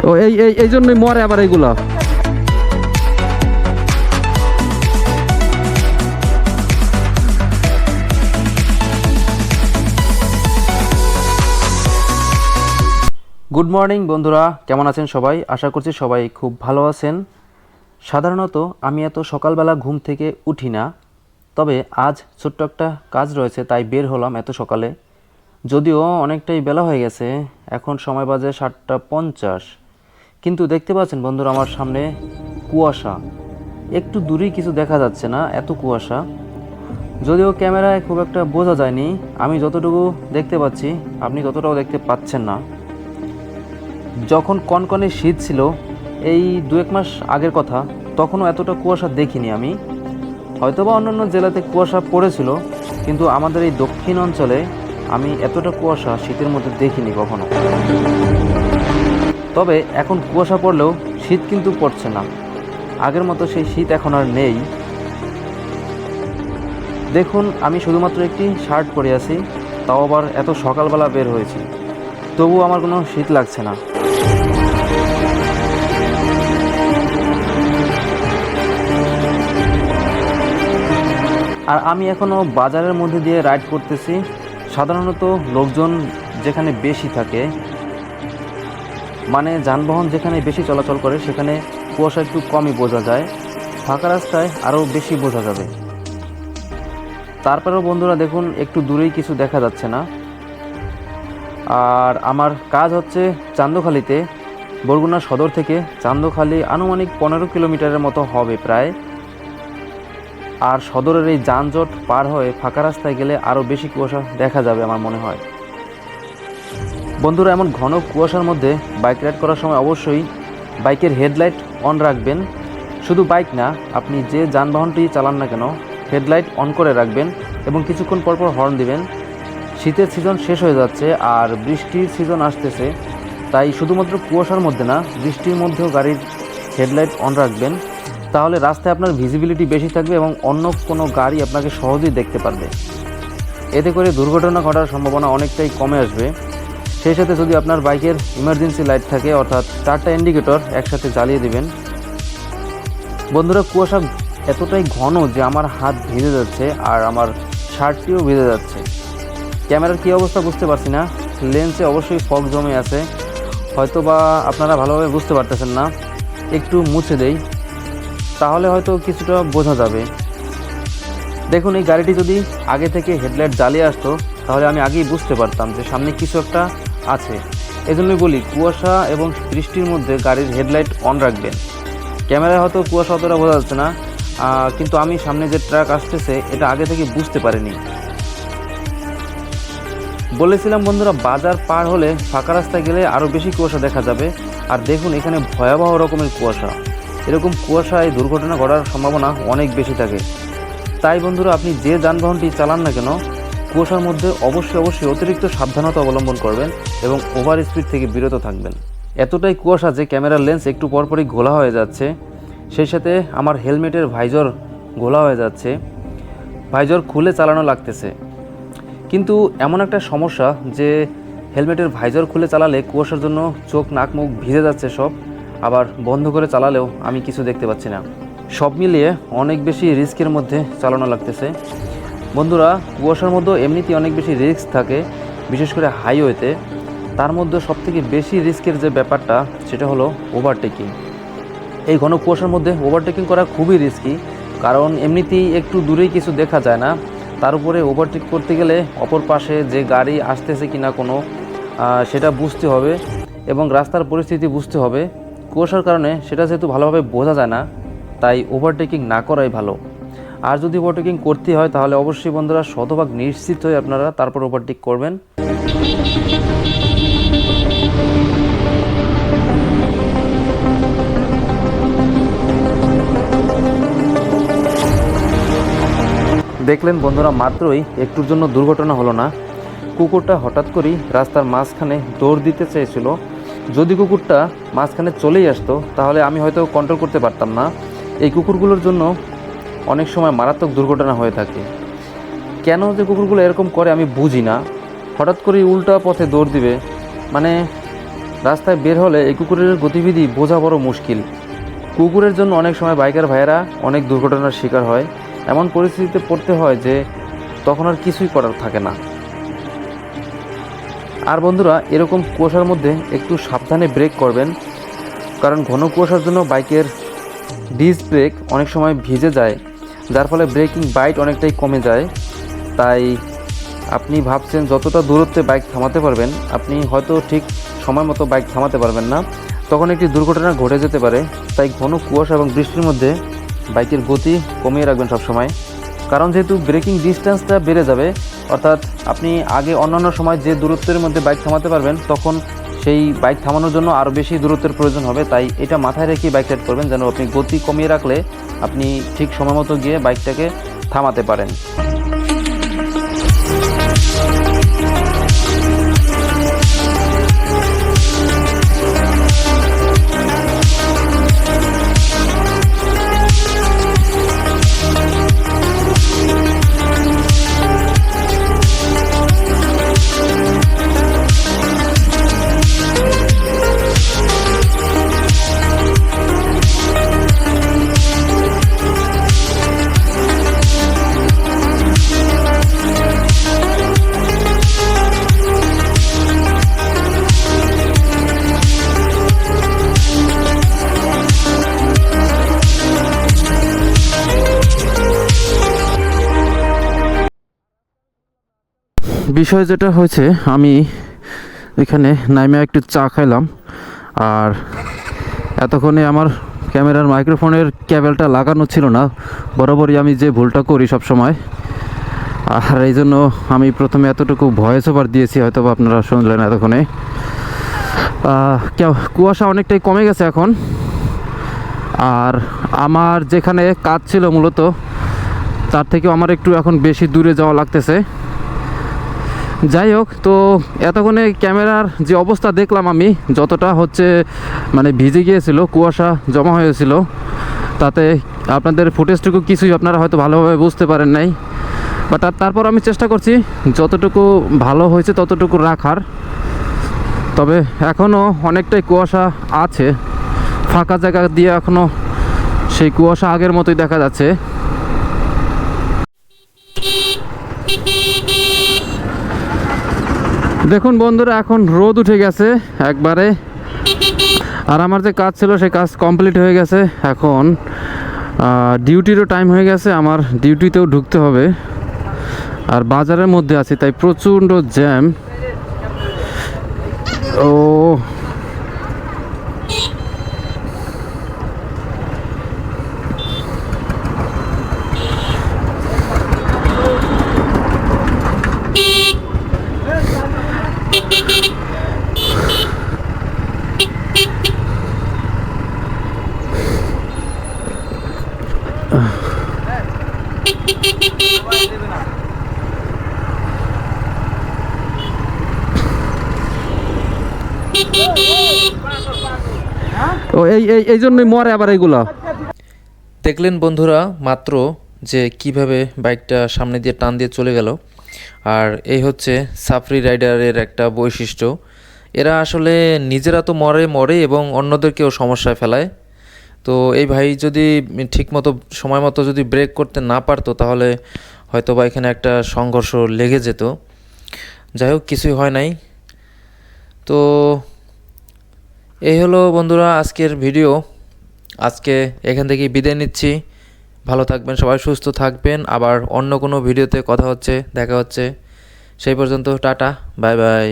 ও এই জন্যই মরে আবার এইগুলা। গুড মর্নিং বন্ধুরা, কেমন আছেন সবাই? আশা করছি সবাই খুব ভালো আছেন। সাধারণত আমি এত সকালবেলা ঘুম থেকে উঠি না, তবে আজ ছোট্ট একটা কাজ রয়েছে তাই বের হলাম এত সকালে। যদিও অনেকটাই বেলা হয়ে গেছে, এখন সময় বাজে 7:50, কিন্তু দেখতে পাচ্ছেন বন্ধুরা আমার সামনে কুয়াশা। একটু দূরেই কিছু দেখা যাচ্ছে না, এত কুয়াশা। যদিও ক্যামেরায় খুব একটা বোঝা যায়নি, আমি যতটুকু দেখতে পাচ্ছি আপনি ততটাও দেখতে পাচ্ছেন না। যখন কনকনে শীত ছিল, এই 2-1 মাস আগের কথা, তখনও এতটা কুয়াশা দেখিনি আমি। হয়তোবা অন্যান্য জেলাতে কুয়াশা পড়েছিল, কিন্তু আমাদের এই দক্ষিণ অঞ্চলে আমি এতটা কুয়াশা শীতের মধ্যে দেখিনি কখনো। তবে এখন কুয়াশা পড়লেও শীত কিন্তু পড়ছে না, আগের মতো সেই শীত এখন আর নেই। দেখুন, আমি শুধুমাত্র একটি শার্ট পরে আছি, তাও আবার এত সকালবেলা বের হয়েছি, তবু আমার কোনো শীত লাগছে না। আর আমি এখনও বাজারের মধ্যে দিয়ে রাইড করতেছি। সাধারণত লোকজন যেখানে বেশি থাকে, মানে যানবাহন যেখানে বেশি চলাচল করে, সেখানে কুয়াশা একটু কমই বোঝা যায়, ফাঁকা রাস্তায় আরও বেশি বোঝা যাবে। তারপরেও বন্ধুরা দেখুন, একটু দূরেই কিছু দেখা যাচ্ছে না। আর আমার কাজ হচ্ছে চান্দখালিতে। বরগুনা সদর থেকে চান্দখালি আনুমানিক 15 কিলোমিটারের মতো হবে প্রায়। আর সদরের এই যানজট পার হয়ে ফাঁকা রাস্তায় গেলে আরও বেশি কুয়াশা দেখা যাবে আমার মনে হয়। বন্ধুরা, এমন ঘন কুয়াশার মধ্যে বাইক রাইড করার সময় অবশ্যই বাইকের হেডলাইট অন রাখবেন। শুধু বাইক না, আপনি যে যানবাহনটি চালান না কেন, হেডলাইট অন করে রাখবেন এবং কিছুক্ষণ পরপর হর্ন দিবেন। শীতের সিজন শেষ হয়ে যাচ্ছে আর বৃষ্টির সিজন আসতেছে, তাই শুধুমাত্র কুয়াশার মধ্যে না, বৃষ্টির মধ্যেও গাড়ির হেডলাইট অন রাখবেন। তাহলে রাস্তায় আপনার ভিজিবিলিটি বেশি থাকবে এবং অন্য কোনো গাড়ি আপনাকে সহজেই দেখতে পারবে। এতে করে দুর্ঘটনা ঘটার সম্ভাবনা অনেকটাই কমে আসবে। সেই সাথে যদি আপনার বাইকের ইমার্জেন্সি লাইট থাকে, অর্থাৎ 4টা ইন্ডিকেটর একসাথে জ্বালিয়ে দিবেন। বন্ধুরা, কুয়াশা এতটাই ঘন যে আমার হাত ভিজে যাচ্ছে আর আমার শার্টটিও ভিজে যাচ্ছে। ক্যামেরার কী অবস্থা বুঝতে পারছি না, লেন্সে অবশ্যই ফগ জমে আছে, হয়তো বা আপনারা ভালোভাবে বুঝতে পারতেছেন না। একটু মুছে দেই, তাহলে হয়তো কিছুটা বোঝা যাবে। দেখুন, এই গাড়িটি যদি আগে থেকে হেডলাইট জ্বালিয়ে আসতো, তাহলে আমি আগেই বুঝতে পারতাম যে সামনে কিছু একটা আছে। এজন্যই বলি, কুয়াশা এবং বৃষ্টির মধ্যে গাড়ির হেডলাইট অন রাখবেন। ক্যামেরায় হয়তো কুয়াশা অতটা বোঝা যাচ্ছে না, কিন্তু আমি সামনে যে ট্রাক আসতেছে এটা আগে থেকে বুঝতে পারিনি। বলেছিলাম বন্ধুরা, বাজার পার হলে ফাঁকা রাস্তায় গেলে আরও বেশি কুয়াশা দেখা যাবে। আর দেখুন, এখানে ভয়াবহ রকমের কুয়াশা। এরকম কুয়াশায় দুর্ঘটনা ঘটার সম্ভাবনা অনেক বেশি থাকে। তাই বন্ধুরা, আপনি যে যানবাহনটি চালান না কেন, কুয়াশার মধ্যে অবশ্যই অতিরিক্ত সাবধানতা অবলম্বন করবেন এবং ওভার স্পিড থেকে বিরত থাকবেন। এতটাই কুয়াশা যে ক্যামেরার লেন্স একটু পরপরই ঘোলা হয়ে যাচ্ছে, সেই সাথে আমার হেলমেটের ভাইজর ঘোলা হয়ে যাচ্ছে, ভাইজর খুলে চালানো লাগতেছে। কিন্তু এমন একটা সমস্যা যে হেলমেটের ভাইজর খুলে চালালে কুয়াশার জন্য চোখ নাক মুখ ভিজে যাচ্ছে সব, আবার বন্ধ করে চালালেও আমি কিছু দেখতে পাচ্ছি না। সব মিলিয়ে অনেক বেশি রিস্কের মধ্যে চালানো লাগতেছে। বন্ধুরা, কুয়াশার মধ্যে এমনিতেই অনেক বেশি রিস্ক থাকে, বিশেষ করে হাইওয়েতে। তার মধ্যে সবথেকে বেশি রিস্কের যে ব্যাপারটা, সেটা হলো ওভারটেকিং। এই ঘন কুয়াশার মধ্যে ওভারটেকিং করা খুবই রিস্কি, কারণ এমনিতেই একটু দূরেই কিছু দেখা যায় না। তার উপরে ওভারটেক করতে গেলে অপর পাশে যে গাড়ি আসতেছে কিনা কোনো, সেটা বুঝতে হবে এবং রাস্তার পরিস্থিতি বুঝতে হবে। কুয়াশার কারণে সেটা যেহেতু ভালোভাবে বোঝা যায় না, তাই ওভারটেকিং না করাই ভালো। আর যদি ওভারটেকিং করতে হয়, তাহলে অবশ্যই বন্ধুরা শতভাগ নিশ্চিত হয়ে আপনারা তারপর ওভারটেক করবেন। দেখলেন বন্ধুরা, মাত্রই একটুর জন্য দুর্ঘটনা হলো না। কুকুরটা হঠাৎ করেই রাস্তার মাঝখানে দৌড় দিতে চেয়েছিল। যদি কুকুরটা মাঝখানে চলেই আসতো, তাহলে আমি হয়তো কন্ট্রোল করতে পারতাম না। এই কুকুরগুলোর জন্য অনেক সময় মারাত্মক দুর্ঘটনা হয়ে থাকে। কেন যে কুকুরগুলো এরকম করে আমি বুঝি না, হঠাৎ করেই উল্টা পথে দৌড় দিবে, মানে রাস্তায় বের হলে এই কুকুরের গতিবিধি বোঝা বড় মুশকিল। কুকুরের জন্য অনেক সময় বাইকার ভাইয়েরা অনেক দুর্ঘটনার শিকার হয়। এমন পরিস্থিতিতে পড়তে হয় যে তখন আর কিছুই করার থাকে না। আর বন্ধুরা, এরকম কুয়াশার মধ্যে একটু সাবধানে ব্রেক করবেন, কারণ ঘন কুয়াশার জন্য বাইকের ডিস্ক ব্রেক অনেক সময় ভিজে যায়, যার ফলে ব্রেকিং বাইট অনেকটাই কমে যায়। তাই আপনি ভাবছেন যতটা দূরত্বে বাইক থামাতে পারবেন, আপনি হয়তো ঠিক সময় মতো বাইক থামাতে পারবেন না, তখন একটি দুর্ঘটনা ঘটে যেতে পারে। তাই ঘন কুয়াশা এবং বৃষ্টির মধ্যে বাইকের গতি কমিয়ে রাখবেন সবসময়, কারণ যেহেতু ব্রেকিং ডিস্টেন্সটা বেড়ে যাবে, অর্থাৎ আপনি আগে অন্যান্য সময় যে দূরত্বের মধ্যে বাইক থামাতে পারবেন, তখন সেই বাইক থামানোর জন্য আরও বেশি দূরত্বের প্রয়োজন হবে। তাই এটা মাথায় রেখে বাইক রাইড করবেন, যেন আপনি গতি কমিয়ে রাখলে আপনি ঠিক সময় মতো গিয়ে বাইকটাকে থামাতে পারেন। বিষয় যেটা হয়েছে, আমি এখানে নাইমে একটু চা খাইলাম, আর এতক্ষণে আমার ক্যামেরার মাইক্রোফোনের কেবলটা লাগানো ছিল না। বরাবরই আমি যে ভুলটা করি সব সময়, আর এই জন্য আমি প্রথমে এতটুকু ভয়েস ওভার দিয়েছি, হয়তো আপনারা শুনলেন এতক্ষণে। কুয়াশা অনেকটাই কমে গেছে এখন, আর আমার যেখানে কাজ ছিল মূলত তার থেকেও আমার একটু এখন বেশি দূরে যাওয়া লাগতেছে। যাই হোক, তো এতক্ষণে ক্যামেরার যে অবস্থা দেখলাম আমি, যতটা হচ্ছে মানে ভিজে গিয়েছিল, কুয়াশা জমা হয়েছিল, তাতে আপনাদের ফুটেজটুকু কিছুই আপনারা হয়তো ভালোভাবে বুঝতে পারেন নাই, বাট তারপর আমি চেষ্টা করছি যতটুকু ভালো হয়েছে ততটুকু রাখার। তবে এখনও অনেকটাই কুয়াশা আছে, ফাঁকা জায়গা দিয়ে এখনও সেই কুয়াশা আগের মতোই দেখা যাচ্ছে। দেখুন বন্ধুরা, এখন রোদ উঠে গেছে একবারে, আর আমার যে কাজ ছিল সেই কাজ কমপ্লিট হয়ে গেছে। এখন ডিউটিরও টাইম হয়ে গেছে, আমার ডিউটিতেও ঢুকতে হবে, আর বাজারের মধ্যে আছি, তাই প্রচণ্ড জ্যাম। ও এই জন্যই মরে আবার এইগুলা। দেখলেন বন্ধুরা মাত্র যে কিভাবে বাইকটা সামনে দিয়ে টান দিয়ে চলে গেল। আর এই হচ্ছে সাফরি রাইডারের একটা বৈশিষ্ট্য, এরা আসলে নিজেরা তো মরে এবং অন্যদেরকেও সমস্যায় ফেলায়। তো এই ভাই যদি ঠিকমতো সময় মতো যদি ব্রেক করতে না পারতো, তাহলে হয়তো বা এখানে একটা সংঘর্ষ লেগে যেত। যাই হোক, কিছুই হয় নাই। তো এই হলো বন্ধুরা আজকের ভিডিও। আজকে এখান থেকেই বিদায় নিচ্ছি। ভালো থাকবেন সবাই, সুস্থ থাকবেন। আবার অন্য কোনো ভিডিওতে দেখা হচ্ছে। সেই পর্যন্ত টাটা, বাই বাই।